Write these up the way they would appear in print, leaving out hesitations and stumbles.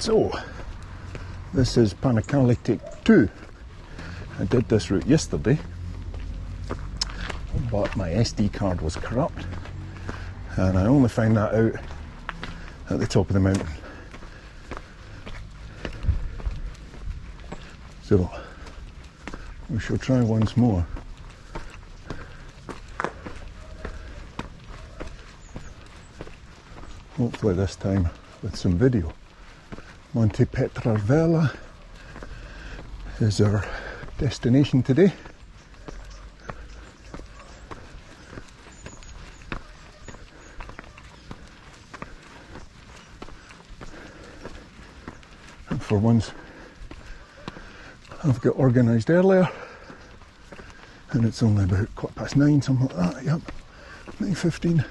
So, this is Panicale take 2. I did this route yesterday, but my SD card was corrupt, and I only found that out at the top of the mountain. So, we shall try once more. Hopefully this time with some video. Monte Petrarvella is our destination today. And for once I've got organised earlier, and it's only about 9:15, something like that. Yep, 9:15.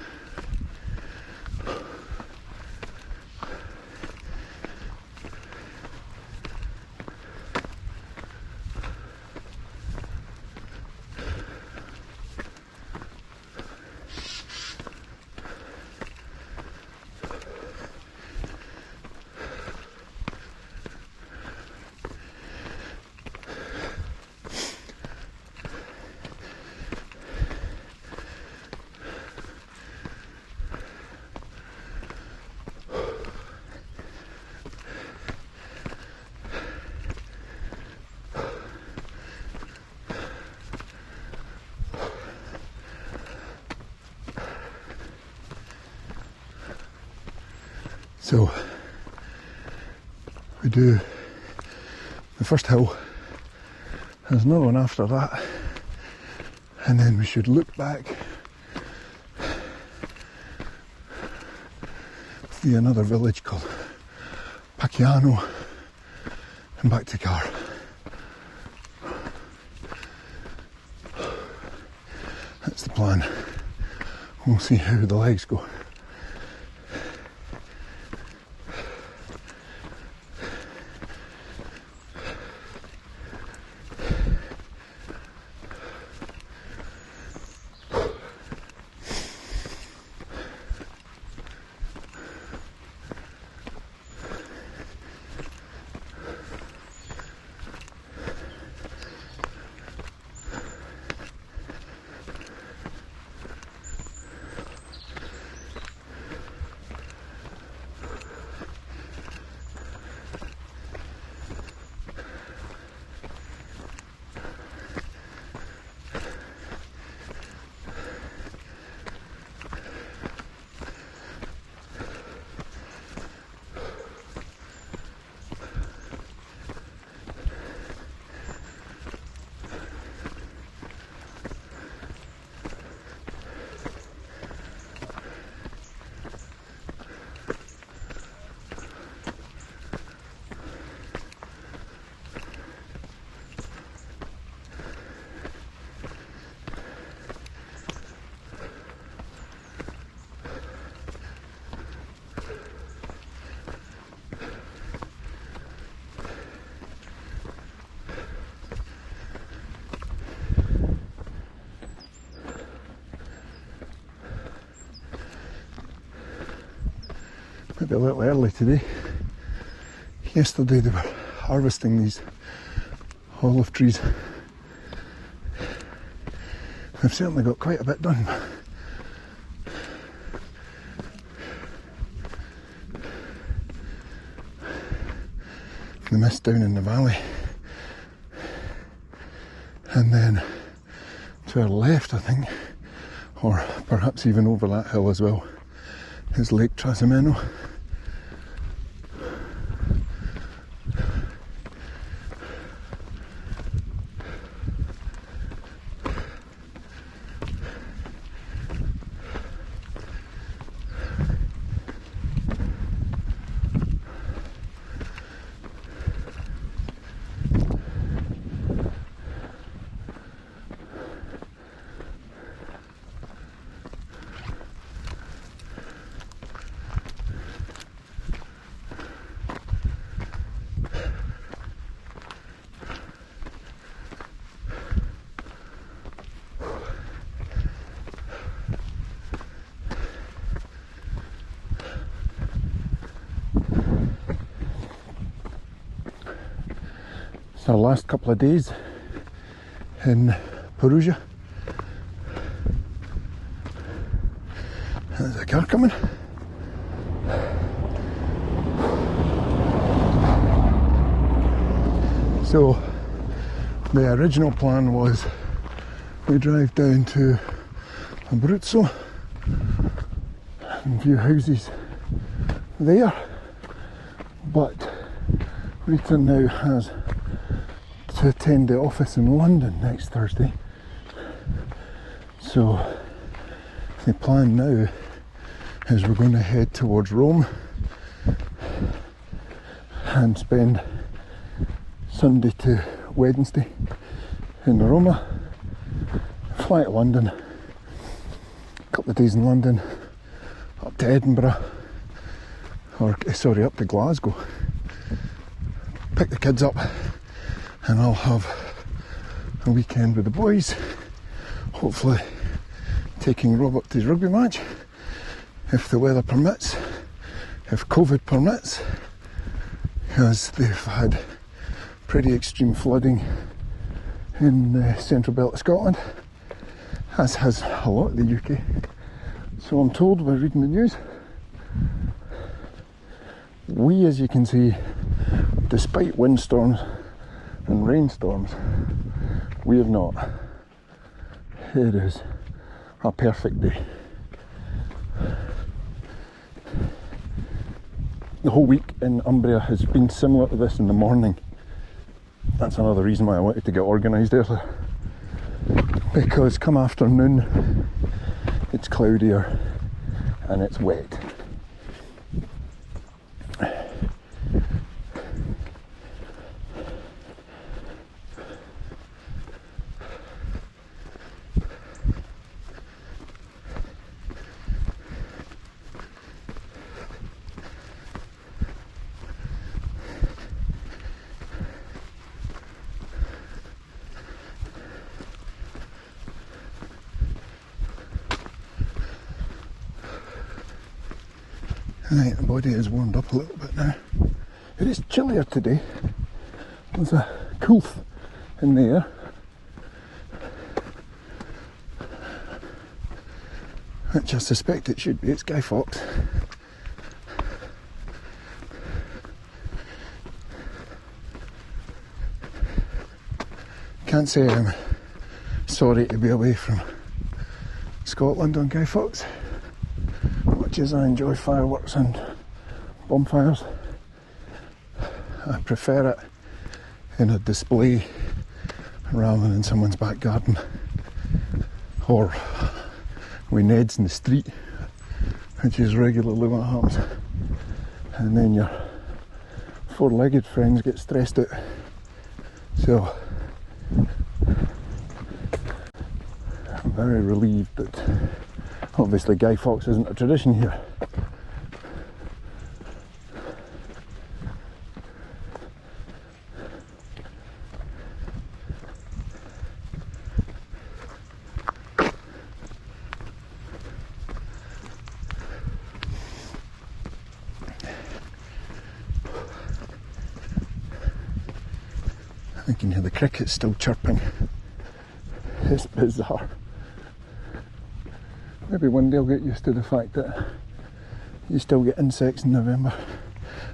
So we do the first hill, there's another one after that, and then we should look back, see another village called Paciano, and back to car. That's the plan. We'll see how the legs go. Maybe a little early today. Yesterday they were harvesting these olive trees. They've certainly got quite a bit done. The mist down in the valley, and then to our left, I think, or perhaps even over that hill as well, is Lake Trasimeno. It's our last couple of days in Perugia. There's a car coming. So the original plan was we drive down to Abruzzo and view houses there, but Rita now has to attend the office in London next Thursday. So the plan now is we're going to head towards Rome and spend Sunday to Wednesday in Roma, fly to London, a couple of days in London, up to Edinburgh, up to Glasgow, pick the kids up, and I'll have a weekend with the boys, hopefully taking Rob up to his rugby match, if the weather permits, if COVID permits, because they've had pretty extreme flooding in the central belt of Scotland, as has a lot of the UK. So I'm told by reading the news, we, as you can see, despite windstorms and rainstorms, we have not. It is a perfect day. The whole week in Umbria has been similar to this in the morning. That's another reason why I wanted to get organised earlier, because come afternoon it's cloudier and it's wet. Right, the body is warmed up a little bit now. It is chillier today. There's a coolth in the air, which I suspect it should be. It's Guy Fawkes. Can't say I'm sorry to be away from Scotland on Guy Fawkes. Much as I enjoy fireworks and bonfires, I prefer it in a display rather than in someone's back garden or with Neds in the street, which is regularly what happens. And then your four-legged friends get stressed out. So I'm very relieved that obviously Guy Fawkes isn't a tradition here. I can hear the crickets still chirping. It's bizarre. Maybe one day I'll get used to the fact that you still get insects in November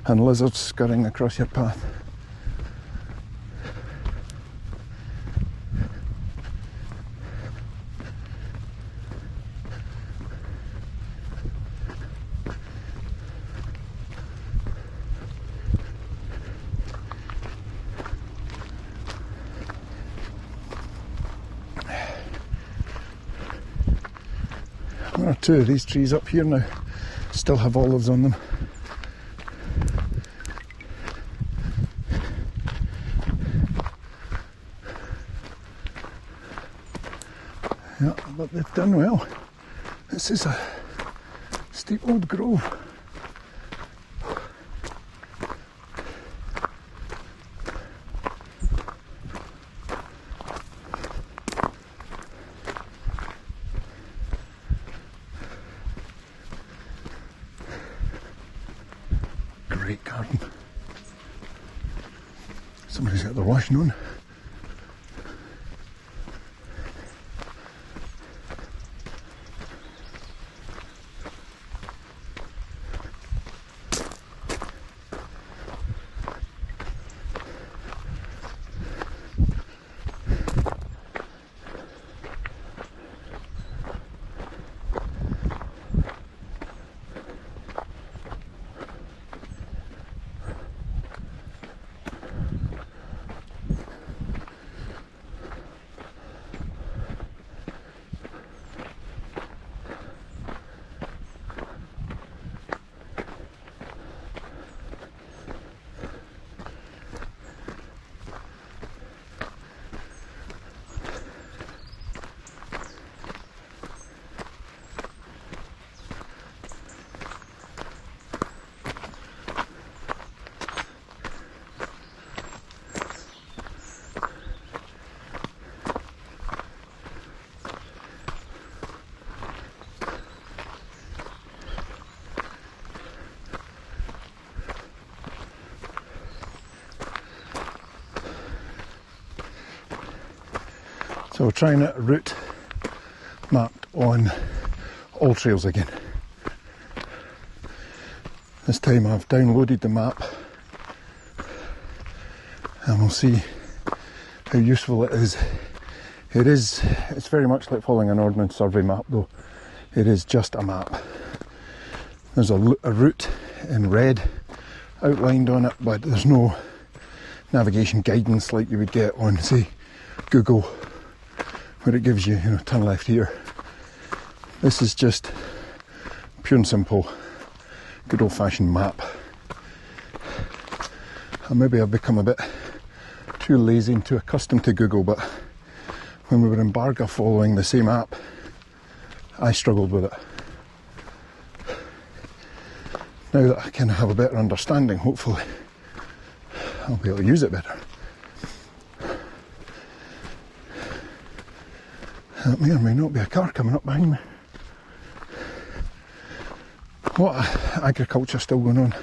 and lizards scurrying across your path. One or two of these trees up here now still have olives on them. Yeah, but they've done well. This is a steep old grove. Great garden. Somebody's that they're washing on. So we're trying a route mapped on all trails again. This time I've downloaded the map and we'll see how useful it is. It's very much like following an Ordnance Survey map though. It is just a map. There's a route in red outlined on it, but there's no navigation guidance like you would get on, say, Google, where it gives you, turn left here. This is just pure and simple, good old-fashioned map. And maybe I've become a bit too lazy and too accustomed to Google, but when we were in Barga following the same app, I struggled with it. Now that I kind of have a better understanding, hopefully I'll be able to use it better. That may or may not be a car coming up behind me. What agriculture still going on?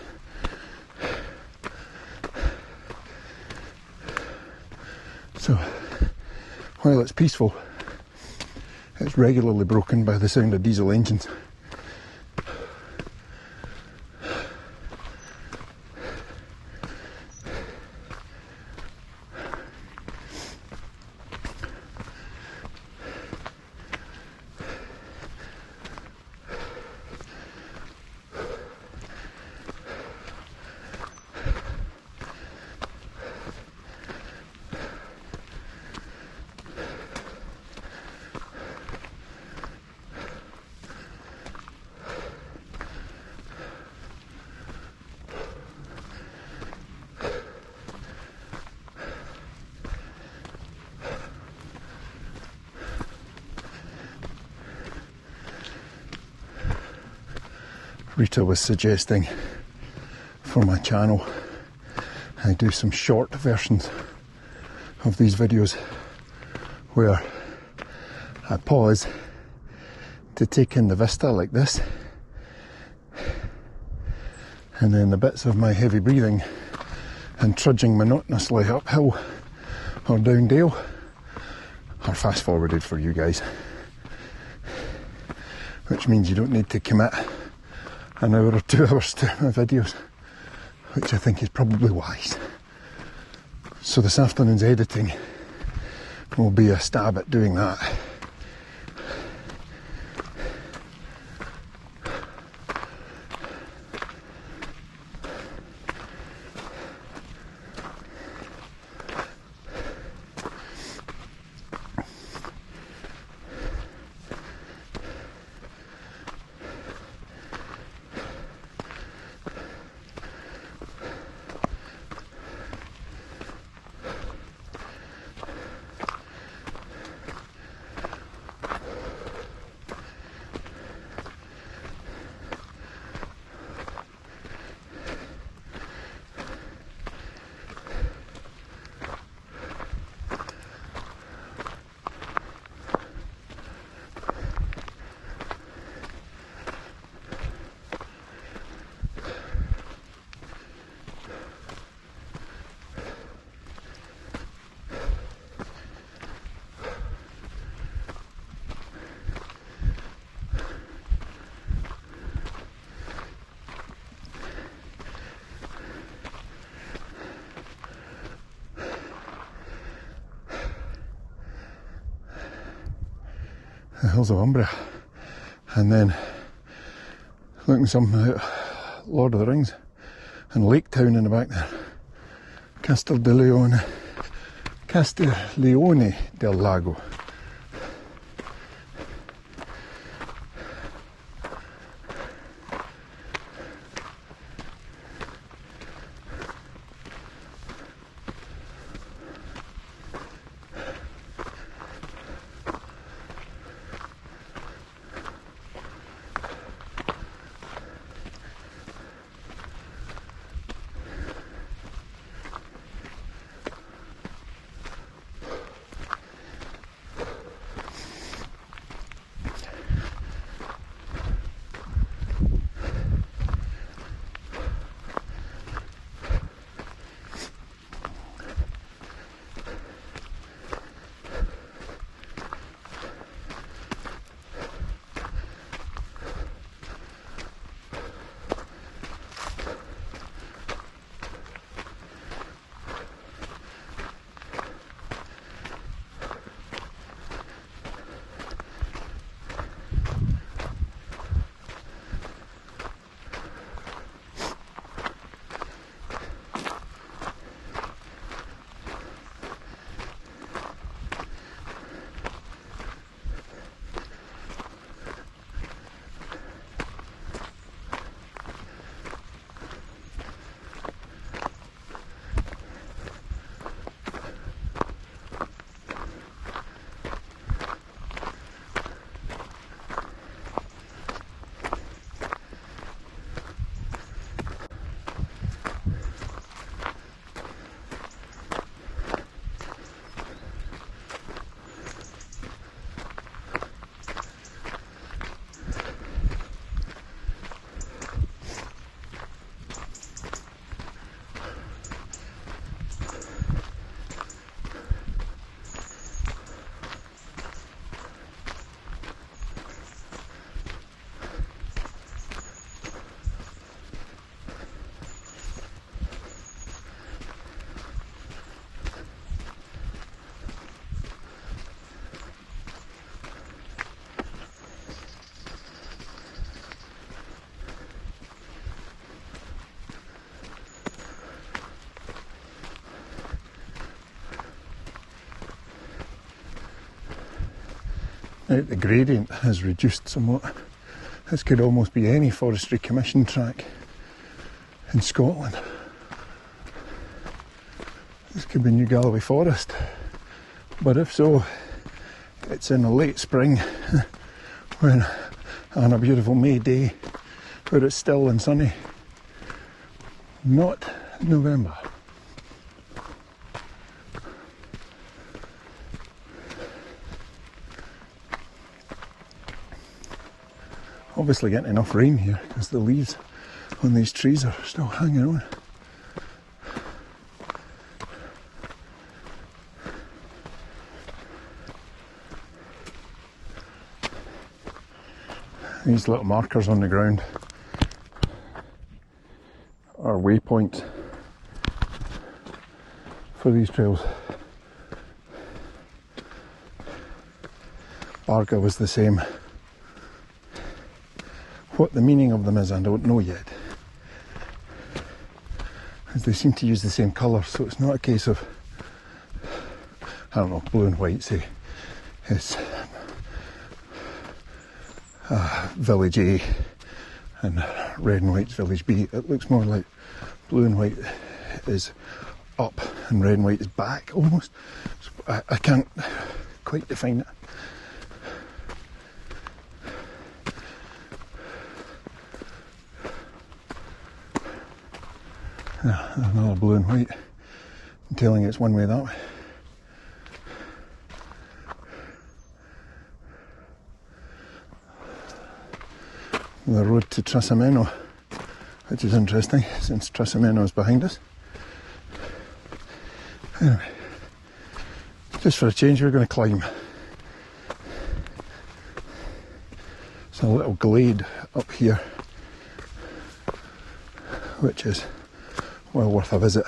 So, while it's peaceful, it's regularly broken by the sound of diesel engines. Rita was suggesting for my channel I do some short versions of these videos where I pause to take in the vista like this, and then the bits of my heavy breathing and trudging monotonously uphill or down dale are fast forwarded for you guys, which means you don't need to commit an hour or 2 hours to my videos, which I think is probably wise. So this afternoon's editing will be a stab at doing that. the hills of Umbria, and then looking something out Lord of the Rings, and Lake Town in the back there. Castiglione del Lago. Now the gradient has reduced somewhat. This could almost be any forestry commission track in Scotland. This could be New Galloway Forest, but if so, it's in the late spring when, on a beautiful May day where it's still and sunny, not November. Obviously getting enough rain here because the leaves on these trees are still hanging on. These little markers on the ground are waypoints for these trails. Barga was the same. What the meaning of them is, I don't know yet, as they seem to use the same colour, so it's not a case of, I don't know, blue and white, say it's Village A and red and white's Village B. It looks more like blue and white is up and red and white is back almost. So I can't quite define it. Another blue and white, telling it's one way that way. The road to Trasimeno, which is interesting since Trasimeno is behind us. Anyway, just for a change, we're going to climb. It's a little glade up here, which is well worth a visit.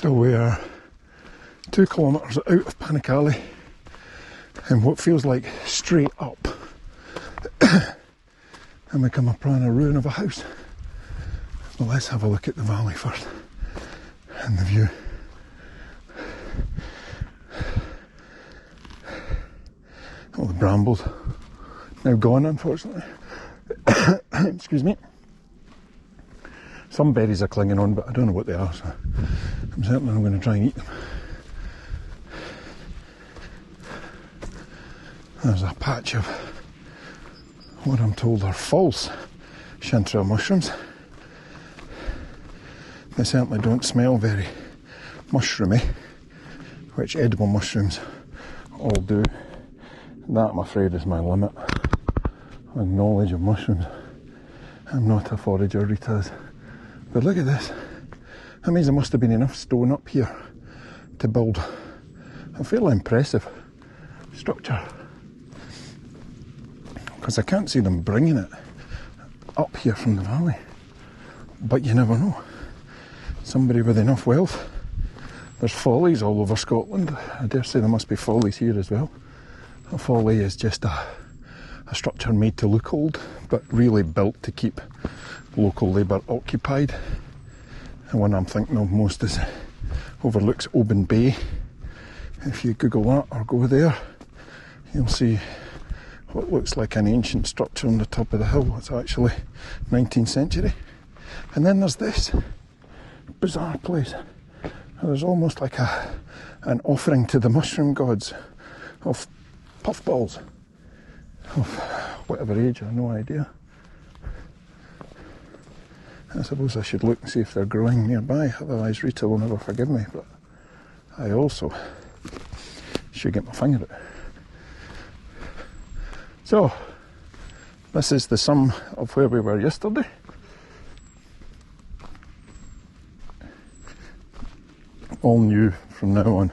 So we are 2 kilometres out of Panicale in what feels like straight up. And we come upon a ruin of a house. But let's have a look at the valley first and the view. All the brambles now gone, unfortunately. Excuse me. Some berries are clinging on, but I don't know what they are, so I'm certainly not going to try and eat them. There's a patch of what I'm told are false chanterelle mushrooms. They certainly don't smell very mushroomy, which edible mushrooms all do. That, I'm afraid, is my limit on knowledge of mushrooms. I'm not a forager, Rita is. But look at this. That means there must have been enough stone up here to build a fairly impressive structure. Because I can't see them bringing it up here from the valley. But you never know. Somebody with enough wealth. There's follies all over Scotland. I dare say there must be follies here as well. A folly is just a structure made to look old, but really built to keep local labour occupied. And one I'm thinking of most is overlooks Oban Bay. If you Google that or go there, you'll see what looks like an ancient structure on the top of the hill. It's actually 19th century. And then there's this bizarre place. There's almost like an offering to the mushroom gods of puffballs of whatever age, I have no idea. I suppose I should look and see if they're growing nearby, otherwise Rita will never forgive me, but I also should get my finger out. So, this is the sum of where we were yesterday. All new from now on.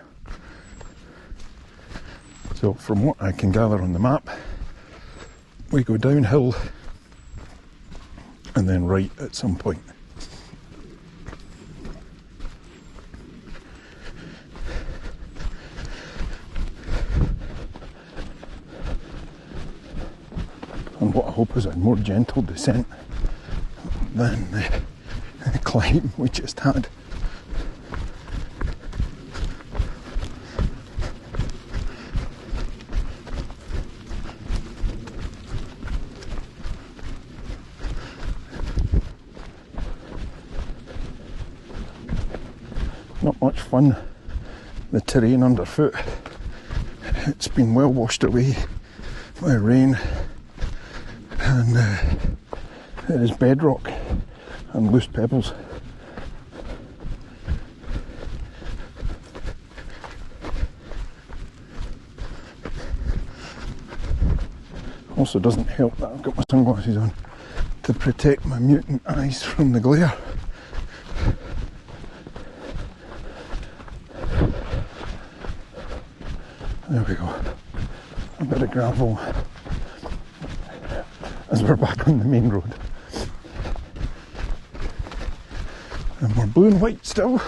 So from what I can gather on the map, we go downhill and then right at some point. And what I hope is a more gentle descent than the climb we just had. Not much fun, the terrain underfoot. It's been well washed away by rain, and it is bedrock and loose pebbles. Also doesn't help that I've got my sunglasses on to protect my mutant eyes from the glare. There we go. A bit of gravel as we're back on the main road. And we're blue and white still.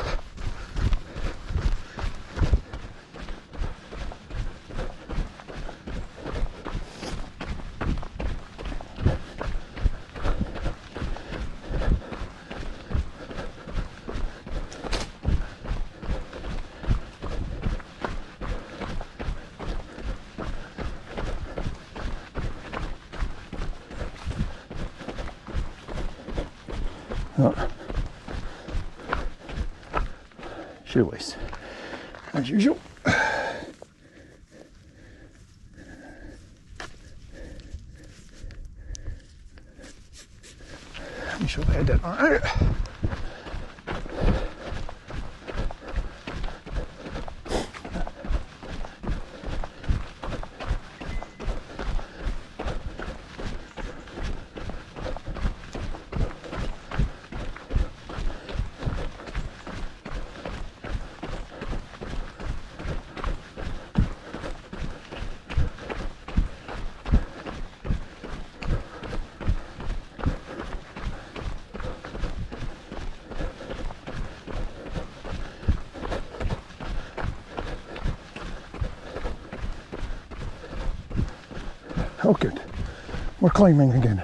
Shoelace, as usual. We shall edit that out. Oh good, we're climbing again.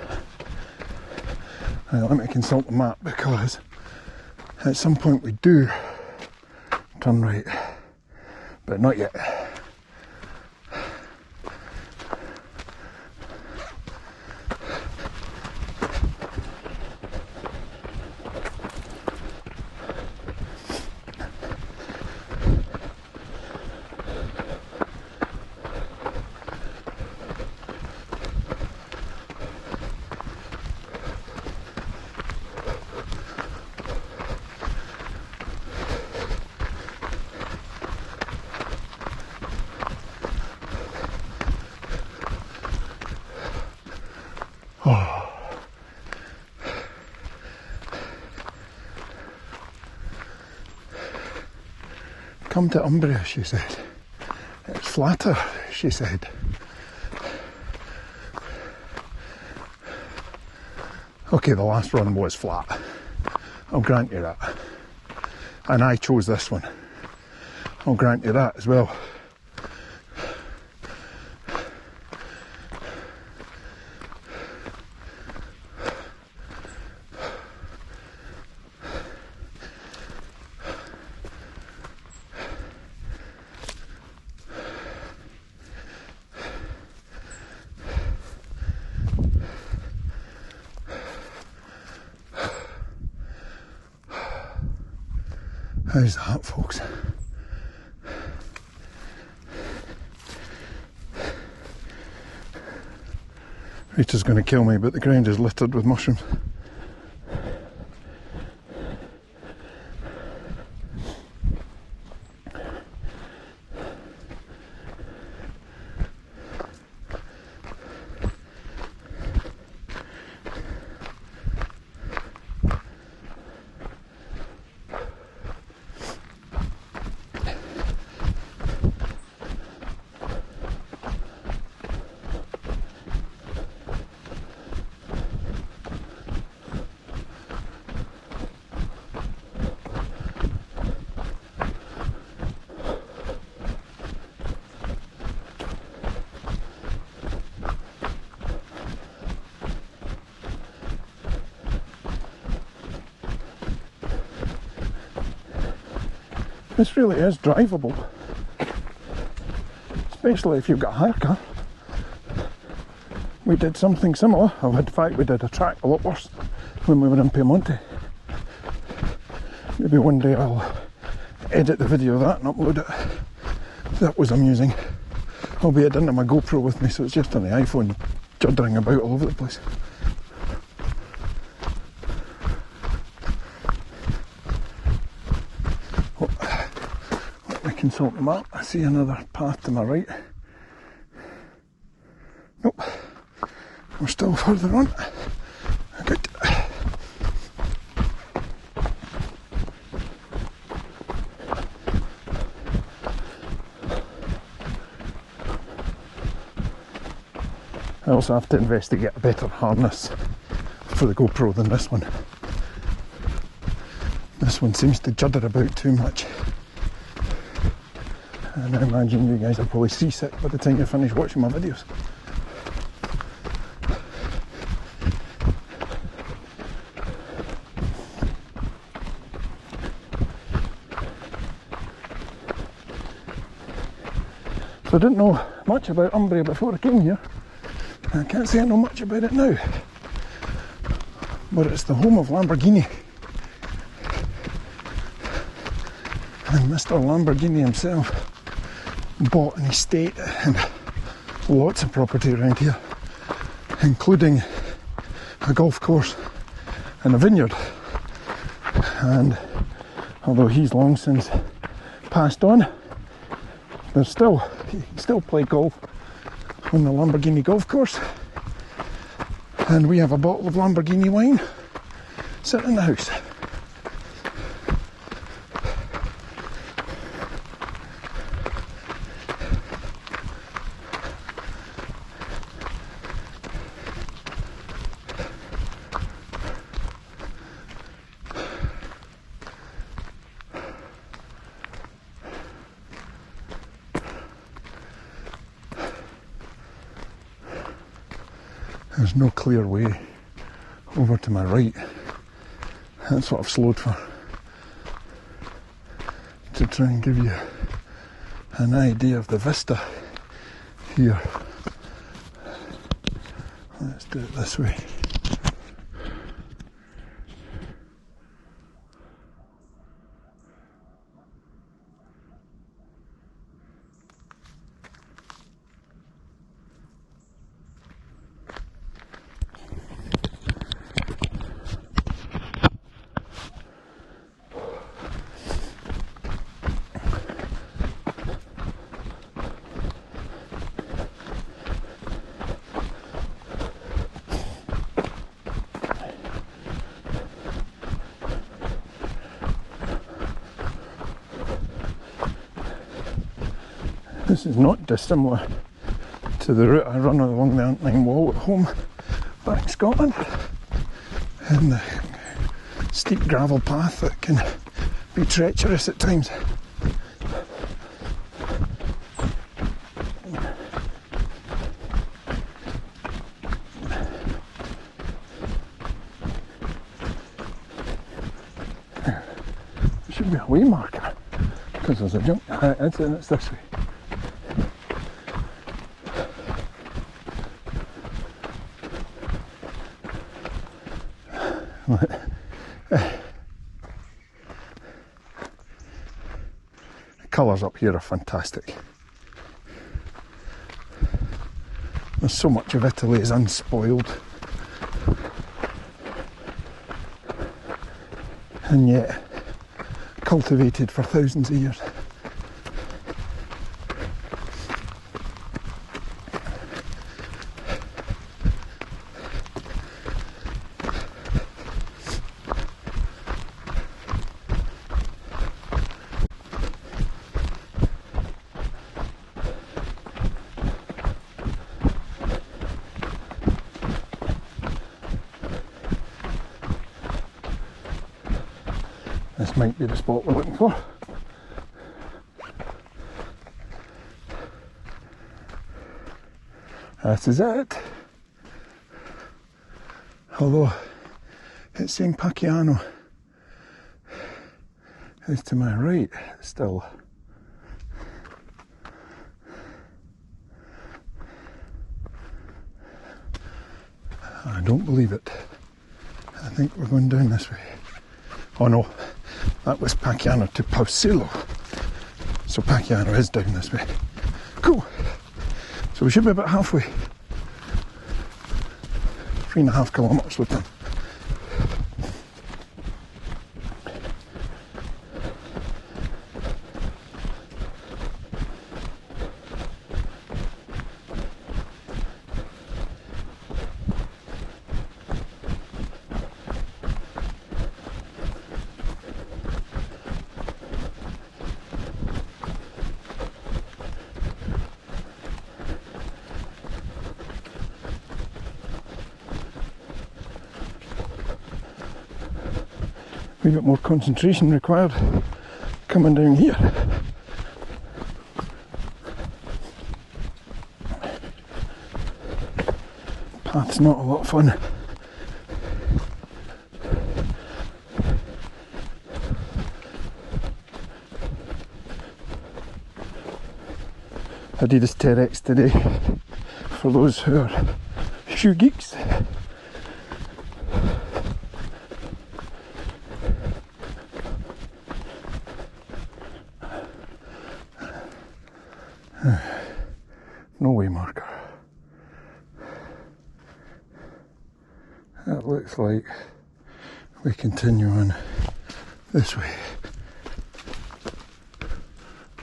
Let me consult the map because at some point we do turn right, but not yet. Come to Umbria, she said. It's flatter, she said. Okay, the last run was flat. I'll grant you that. And I chose this one. I'll grant you that as well. How's that, folks? Rita's going to kill me, but the ground is littered with mushrooms. This really is drivable, especially if you've got a hire car. We did something similar. In fact, we did a track a lot worse when we were in Piemonte. Maybe one day I'll edit the video of that and upload it. That was amusing. Albeit I didn't have my GoPro with me, so it's just on the iPhone juddering about all over the place. Consult the map. I see another path to my right. Nope, we're still further on. Good. I also have to investigate a better harness for the GoPro than this one. This one seems to judder about too much. And I imagine you guys are probably seasick by the time you finish watching my videos. So I didn't know much about Umbria before I came here. I can't say I know much about it now. But it's the home of Lamborghini. And Mr. Lamborghini himself bought an estate and lots of property around here, including a golf course and a vineyard. And although he's long since passed on, he still play golf on the Lamborghini golf course, and we have a bottle of Lamborghini wine sitting in the house. There's no clear way over to my right. That's what I've slowed for, to try and give you an idea of the vista here. Let's do it this way. This is not dissimilar to the route I run along the Antling Wall at home back in Scotland, and the steep gravel path that can be treacherous at times. There should be a way marker because there's a jump. It's this way. The colours up here are fantastic. There's so much of Italy is unspoiled, and yet cultivated for thousands of years. This might be the spot we're looking for. This is it. Although it's saying Paciano is to my right still. I don't believe it. I think we're going down this way. Oh no, that was Paciano to Paciano. So Paciano is down this way. Cool. So we should be about halfway. 3.5 kilometres with them. A bit more concentration required coming down here. Path's not a lot of fun. Adidas Terex today for those who are shoe geeks. No way marker. It looks like we continue on this way.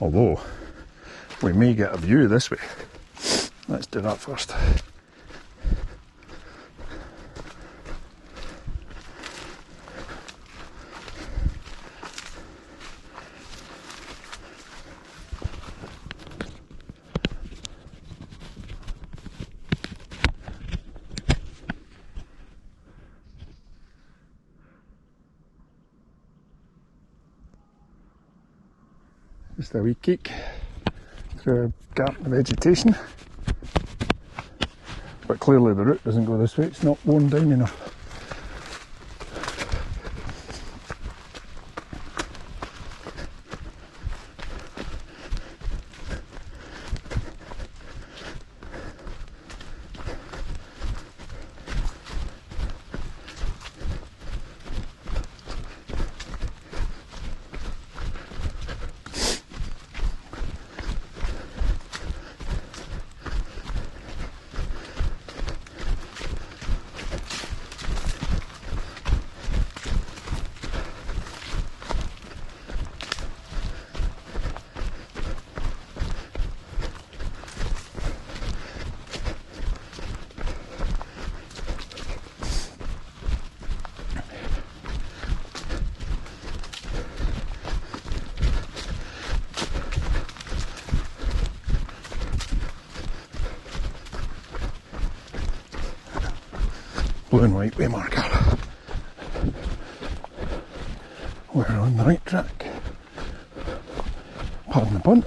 Although we may get a view this way. Let's do that first. Just a wee peek through a gap in the vegetation. But clearly the route doesn't go this way, it's not worn down enough. Blue and white waymarker. We're on the right track. Pardon the pun.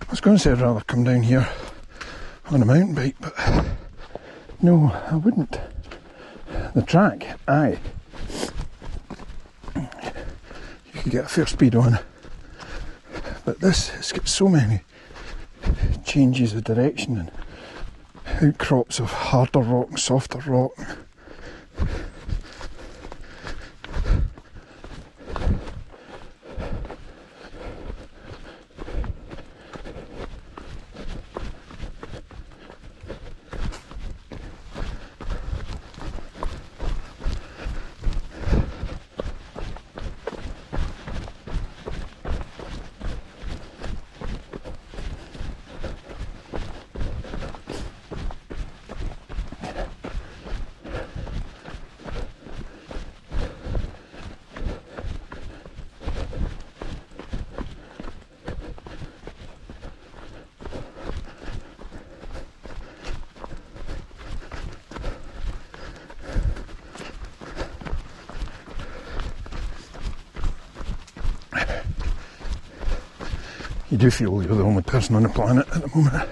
I was going to say I'd rather come down here on a mountain bike, but no, I wouldn't. The track, aye. You could get a fair speed on. But this, it's got so many changes of direction and outcrops of harder rock and softer rock. You do feel you're the only person on the planet at the moment.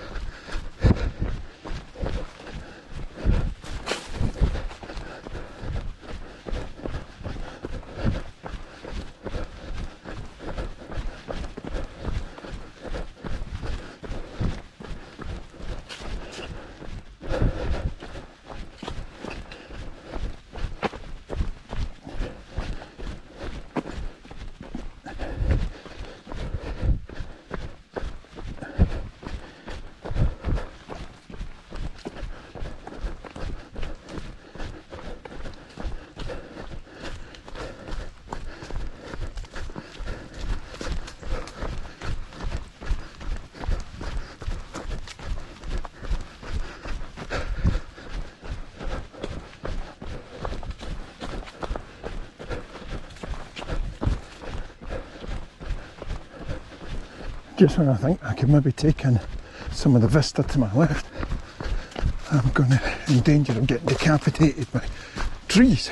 just when I think I could maybe take in some of the vista to my left, I'm going to in danger of getting decapitated by trees.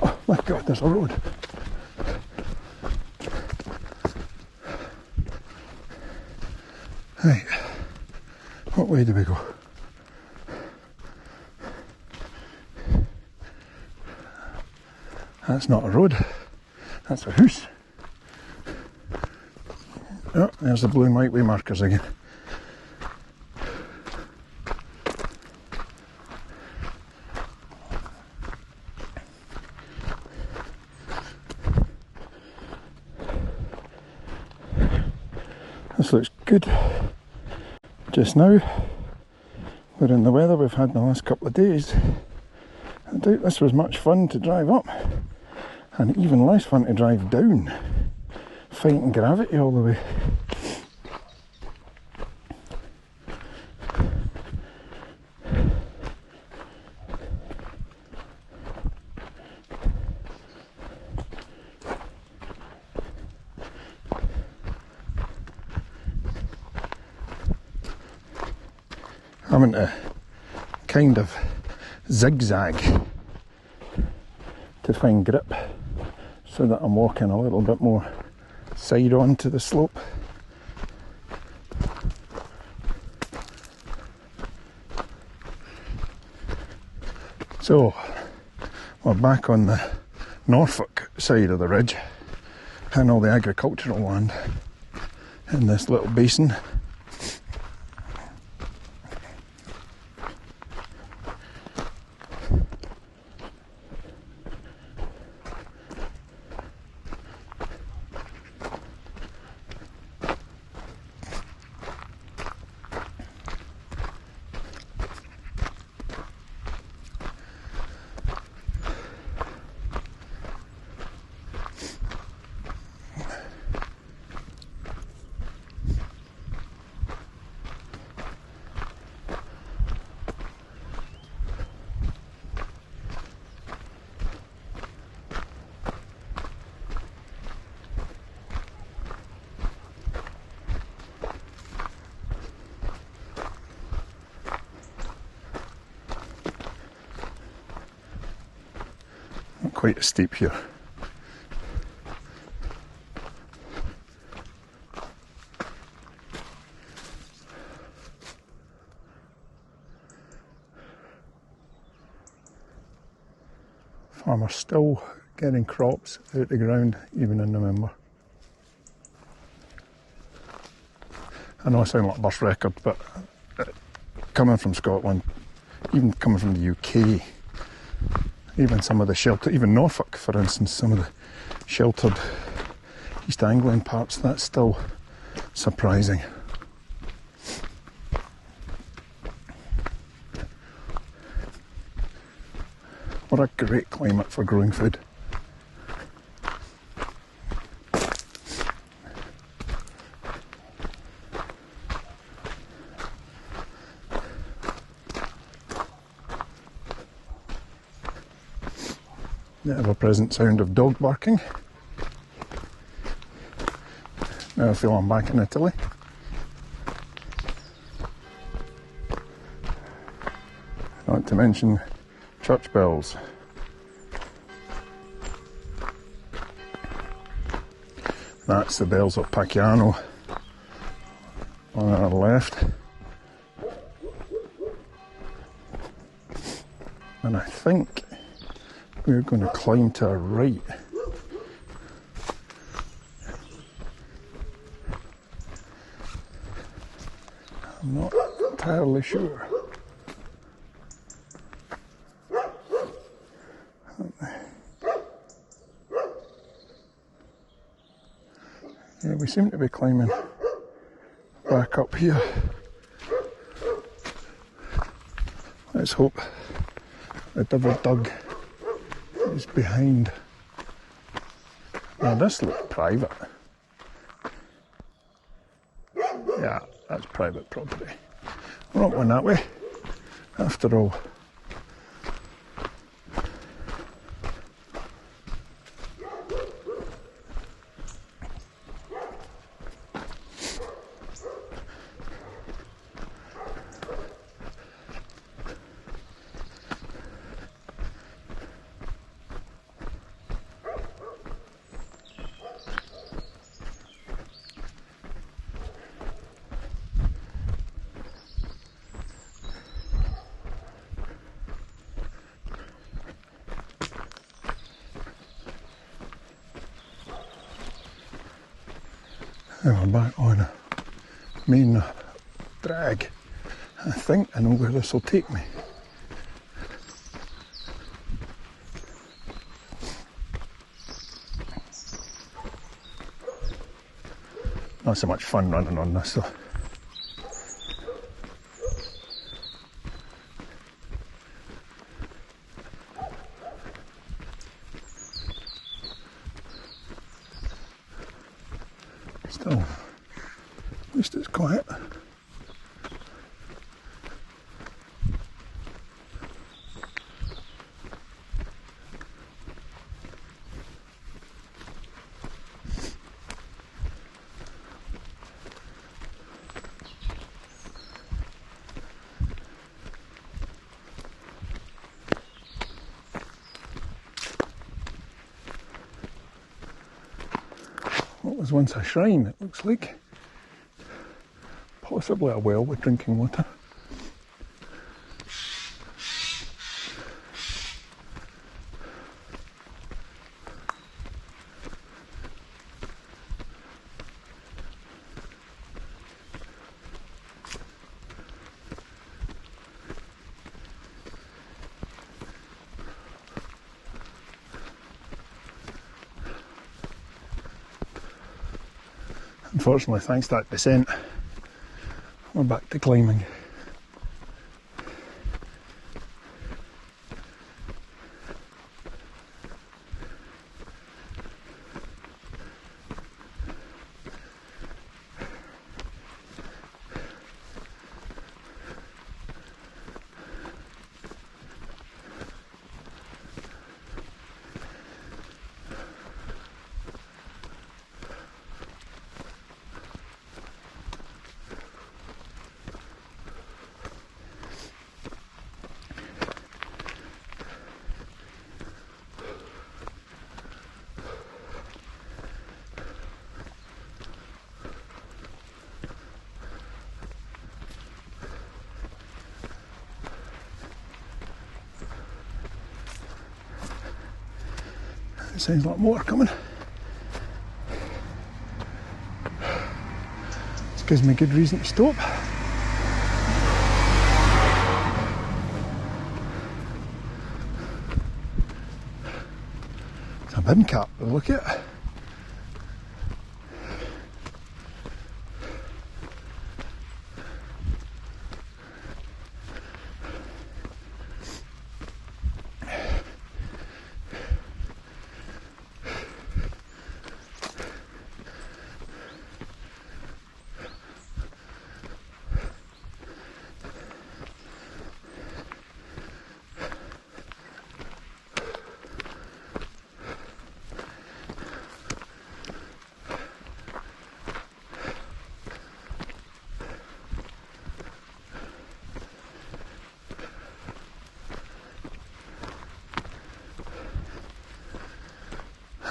Oh my God, there's a road. Right, what way do we go? That's not a road, that's a house. Oh, there's the blue and white way markers again. This looks good. Just now, we're in the weather we've had in the last couple of days. I doubt this was much fun to drive up, and even less fun to drive down, fighting gravity all the way. Having to kind of zigzag to find grip so that I'm walking a little bit more side on to the slope. So we're back on the Norfolk side of the ridge and all the agricultural land in this little basin. Not quite as steep here. Farmers still getting crops out the ground even in November. I know I sound like a bus record, but coming from Scotland, even coming from the UK, even some of the sheltered, even Norfolk for instance, some of the sheltered East Anglian parts, that's still surprising. What a great climate for growing food. The ever-present sound of dog barking. Now I feel I'm back in Italy. Not to mention church bells. That's the bells of Paciano on our left. And I think we're going to climb to our right. I'm not entirely sure. Yeah, we seem to be climbing back up here. Let's hope the Double Dug is behind. Now this looks private. Yeah, that's private property. We're not going that way, after all. And we're back on a main drag. I think I know where this will take me. Not so much fun running on this though. Still, at least it's quiet. What was once a shrine, it looks like. Possibly a well with drinking water. Unfortunately, thanks to that descent, we're back to climbing. It sounds like more coming. This gives me a good reason to stop. It's a bin cap to look at.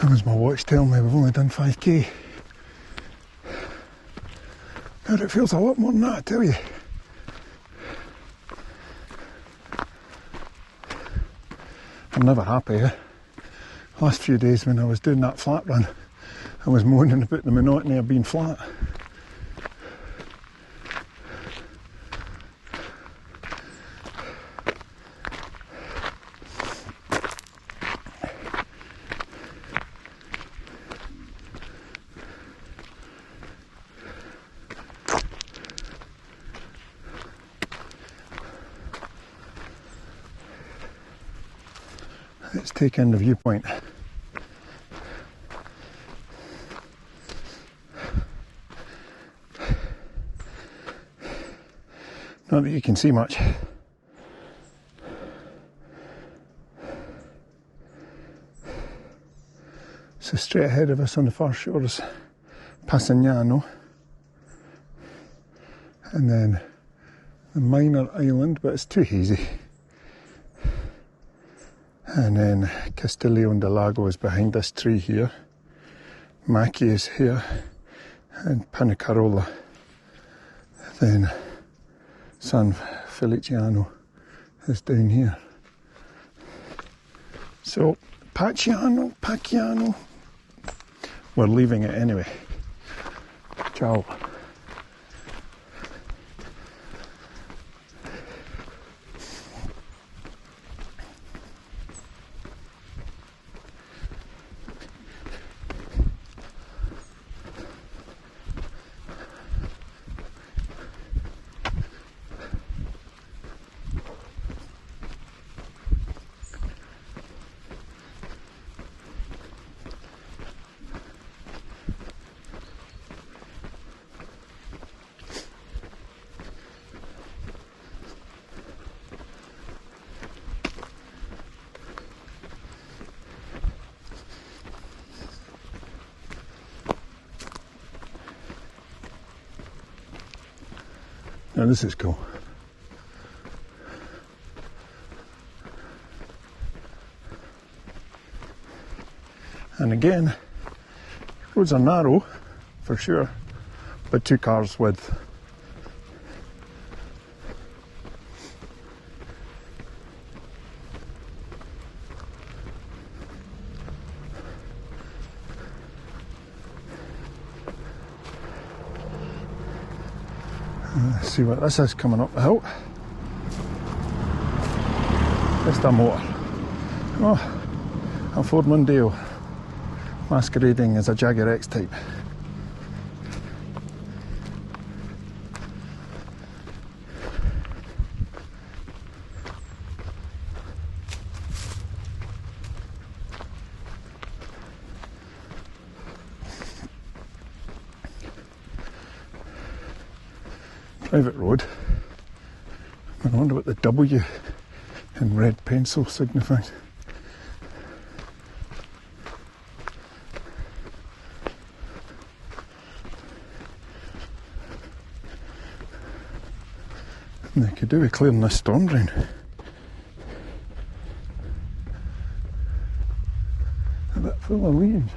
How was my watch telling me we've only done 5k? God, it feels a lot more than that, I tell you. I'm never happy, eh? Last few days when I was doing that flat run, I was moaning about the monotony of being flat. Let's take in the viewpoint. Not that you can see much. So straight ahead of us on the far shore is Paciano, and then the minor island, but it's too hazy. And then Castiglione del Lago is behind this tree here. Macchi is here, and Panicale. Then San Feliciano is down here. So Paciano, we're leaving it anyway. Ciao. Now this is cool. And again, roads are narrow, for sure, but 2 cars width. Let's see what this is coming up the hill. Just a motor. Oh, a Ford Mondeo, masquerading as a Jaguar X-Type. Private road. I wonder what the W in red pencil signifies. And they could do with clearing this storm drain. A bit full of leaves.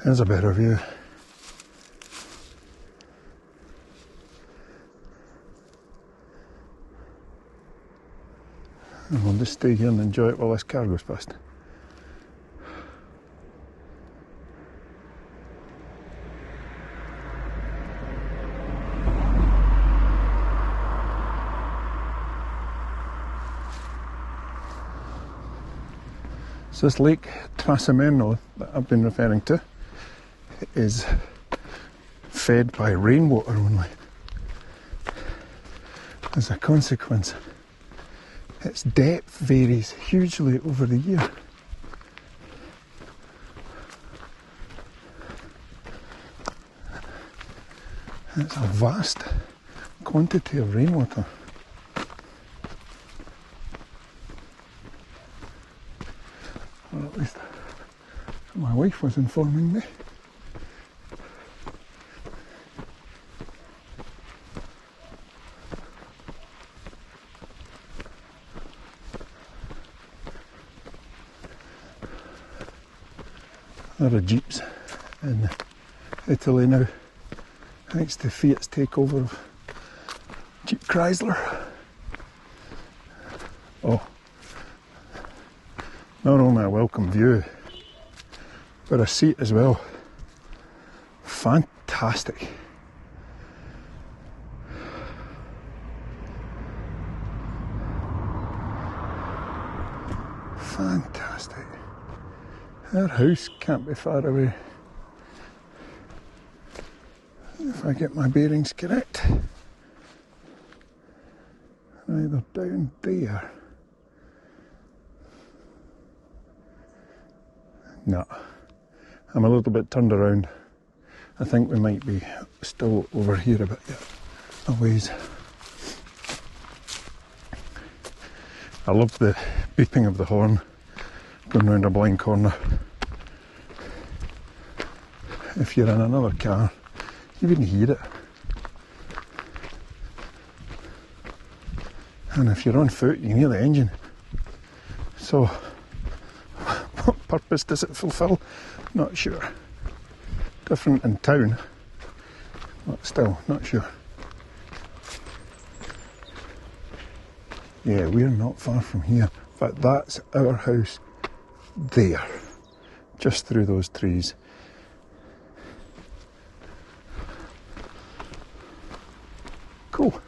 There's a better view. And we'll just stay here and enjoy it while this car goes past. So this lake Trasimeno that I've been referring to is fed by rainwater only. As a consequence, its depth varies hugely over the year. It's a vast quantity of rainwater. Or at least my wife was informing me. There are Jeeps in Italy now, thanks to Fiat's takeover of Jeep Chrysler. Oh, not only a welcome view, but a seat as well. Fantastic. Fantastic. Our house can't be far away, if I get my bearings correct. Either down there. No, I'm a little bit turned around. I think we might be still over here a bit yet, a ways. I love the beeping of the horn going round a blind corner. If you're in another car, You wouldn't hear it. And if you're on foot, you can hear the engine. So, what purpose does it fulfil? Not sure. Different in town, but still, not sure. Yeah, we're not far from here. In fact, that's our house there, just through those trees. Cool.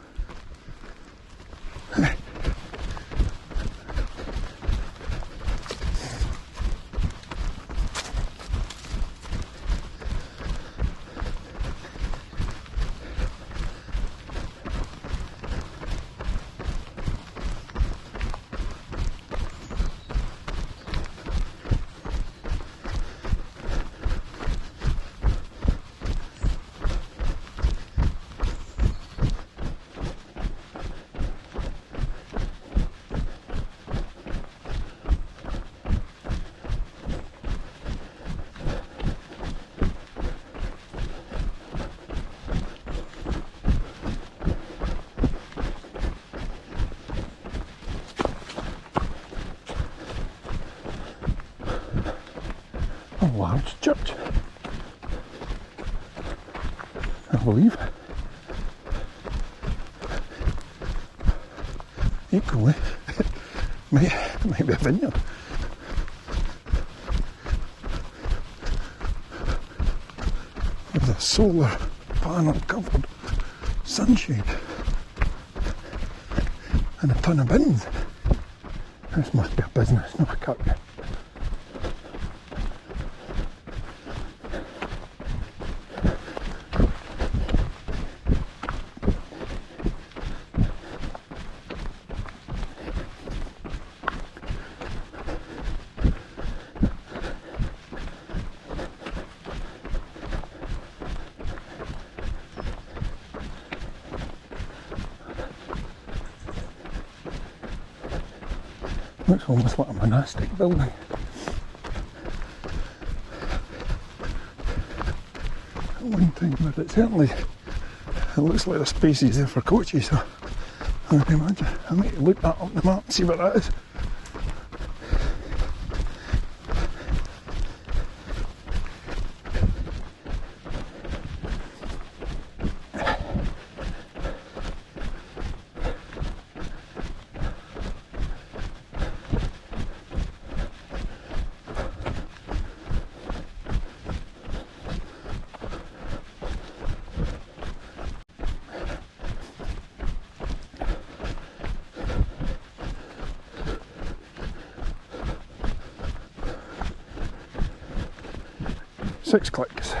A large church, I believe. Equally, it might be a vineyard. With a solar panel covered sunshade and a ton of bins. This must be a business, not a cut. Looks almost like a monastic building. At one time, but it certainly looks like there's spaces there for coaches, so I would imagine. I might look that up on the map and see what that is. Six clicks.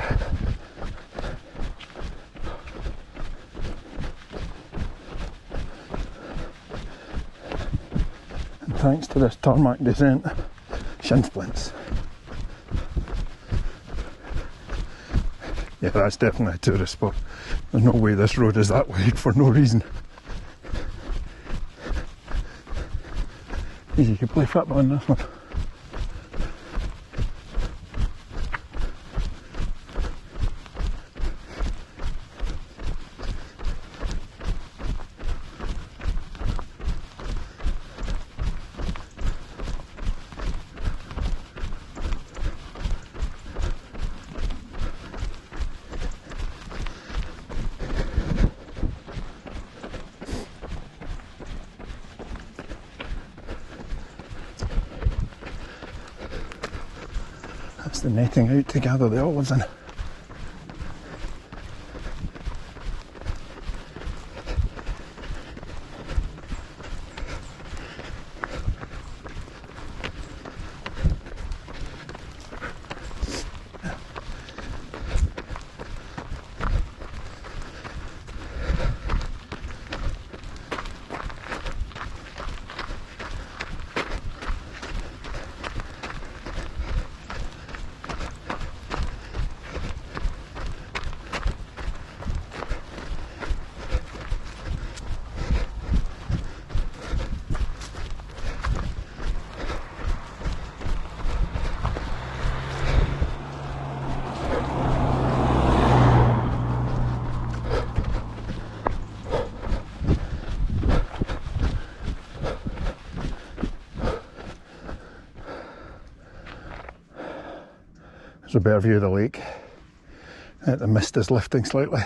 And thanks to this tarmac descent, shin splints. Yeah, that's definitely a tourist spot. There's no way this road is that wide for no reason. You could play football on this one. That's the netting out to gather the olives in. There's a better view of the lake. The mist is lifting slightly.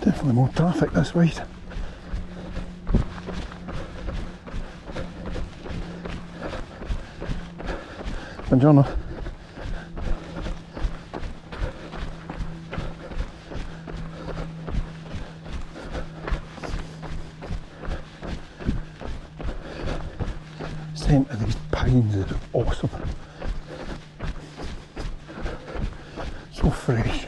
Definitely more traffic this side. Buongiorno. Scent of these pines is awesome. So fresh.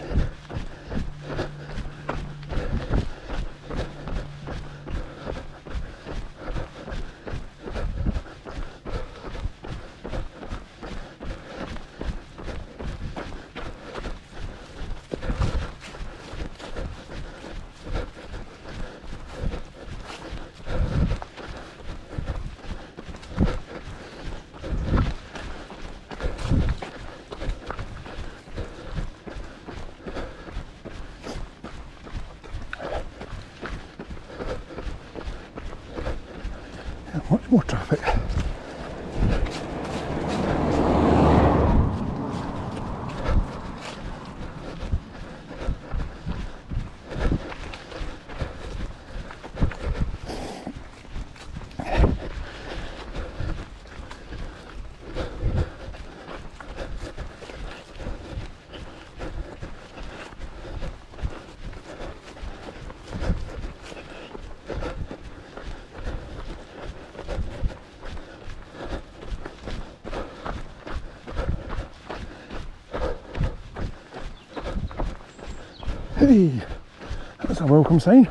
Much more traffic. Hey, that's a welcome sign.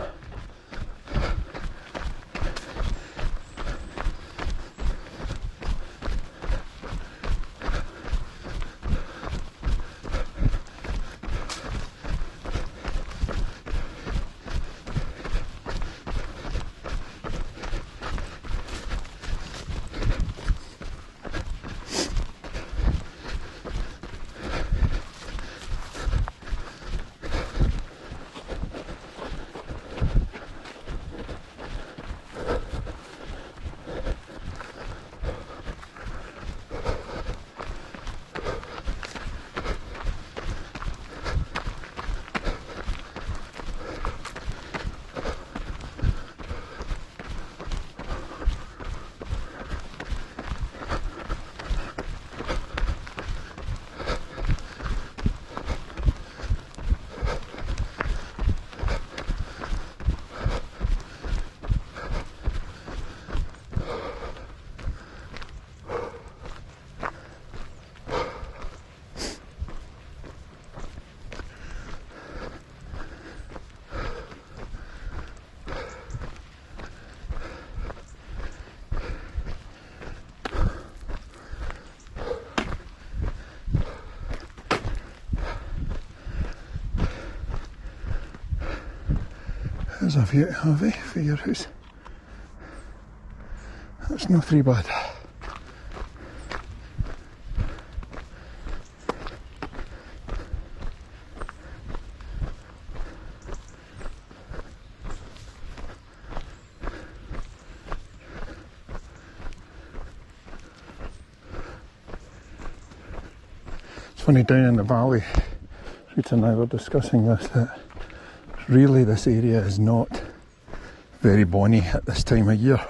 There's a view to have for your house. That's not too bad. It's funny, down in the valley, Rita and I were discussing this, that really this area is not very bonny at this time of year,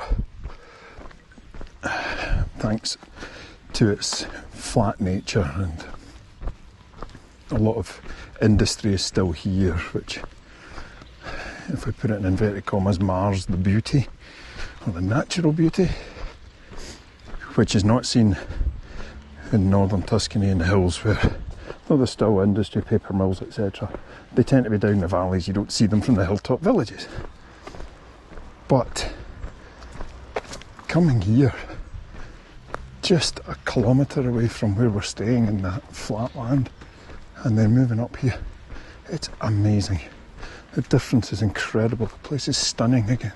thanks to its flat nature and a lot of industry is still here, which, if we put it in inverted commas, mars the beauty, or the natural beauty, which is not seen in northern Tuscany in the hills, where, though there's still industry, paper mills, etc., they tend to be down the valleys. You don't see them from the hilltop villages. But coming here, just a kilometre away from where we're staying in that flat land, and then moving up here, it's amazing. The difference is incredible. The place is stunning again.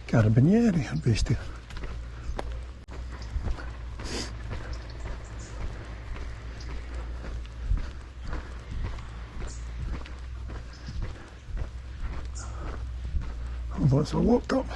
Carabinieri are based here. Although it's all locked up.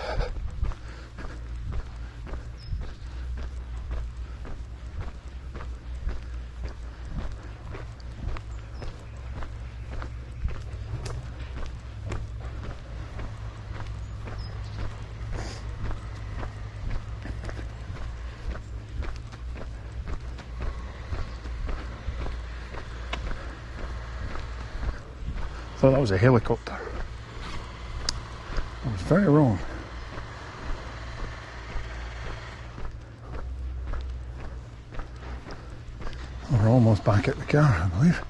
I thought that was a helicopter. I was very wrong. We're almost back at the car, I believe.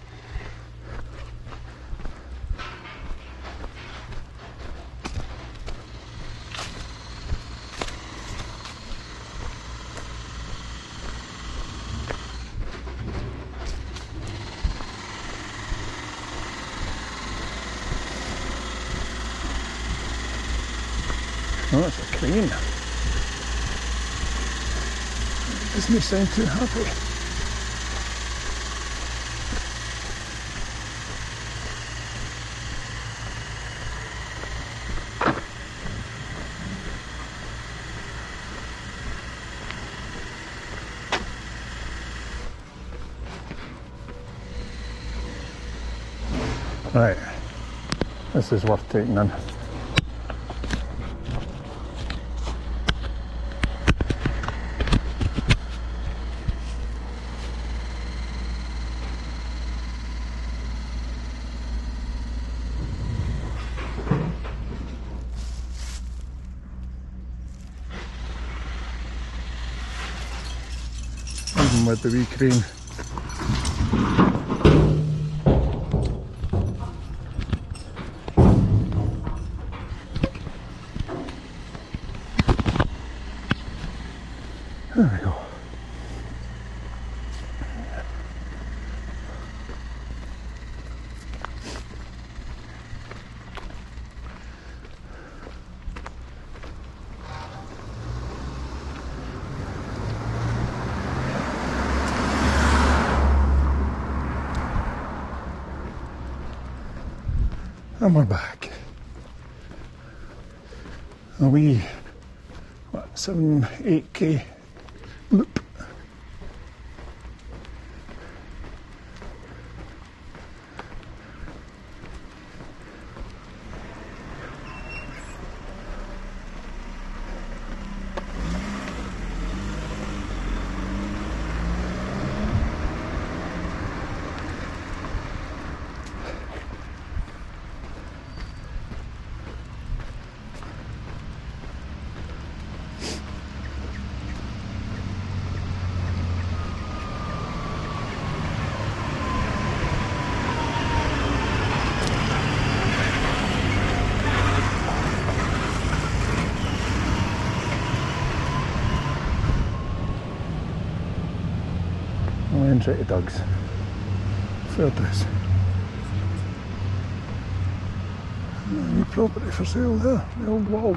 Oh, that's a crane. Doesn't sound too happy. Right, this is worth taking in. Even with the wee crane. There we go. And we're back. A wee, 7-8k loop. entry to Doug's. Fair dues. New property for sale there, the old wall.